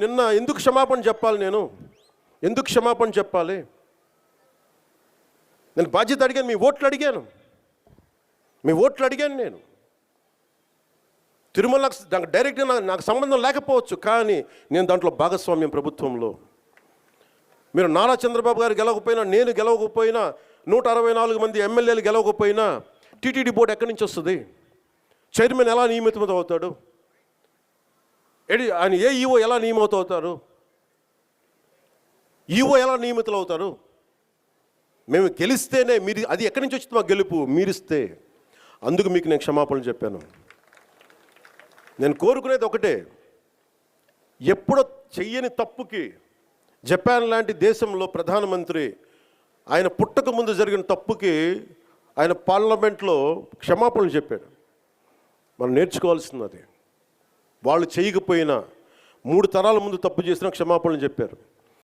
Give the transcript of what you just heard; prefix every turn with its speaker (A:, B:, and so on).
A: నిన్న ఎందుకు క్షమాపణ చెప్పాలి? ఎందుకు క్షమాపణ చెప్పాలి? నేను బాధ్యత అడిగాను, మీ ఓట్లు అడిగాను నేను. తిరుమల నాకు డైరెక్ట్గా నాకు సంబంధం లేకపోవచ్చు, కానీ నేను దాంట్లో భాగస్వామ్యం. ప్రభుత్వంలో మీరు నారా చంద్రబాబు గారు గెలవకపోయినా, నేను గెలవకపోయినా, 164 మంది ఎమ్మెల్యేలు గెలవకపోయినా టీటీడీ బోర్డు ఎక్కడి నుంచి వస్తుంది? చైర్మన్ ఎలా నియమితం అవుతాడు? ఆయన ఏ ఈఓ ఎలా నియమితం అవుతారు? ఈఓ ఎలా నియమితులు అవుతారు? మేము గెలిస్తేనే మీరు, అది ఎక్కడి నుంచి వచ్చింది మా గెలుపు? మీరిస్తే. అందుకు మీకు నేను క్షమాపణలు చెప్పాను. నేను కోరుకునేది ఒకటే, ఎప్పుడో చెయ్యని తప్పుకి జపాన్ లాంటి దేశంలో ప్రధానమంత్రి ఆయన పుట్టక ముందు జరిగిన తప్పుకి ఆయన పార్లమెంట్లో క్షమాపణలు చెప్పాడు. మనం నేర్చుకోవాల్సింది అది. వాళ్ళు చేయకపోయినా 3 తరాల ముందు తప్పు చేసినా క్షమాపణలు చెప్పారు.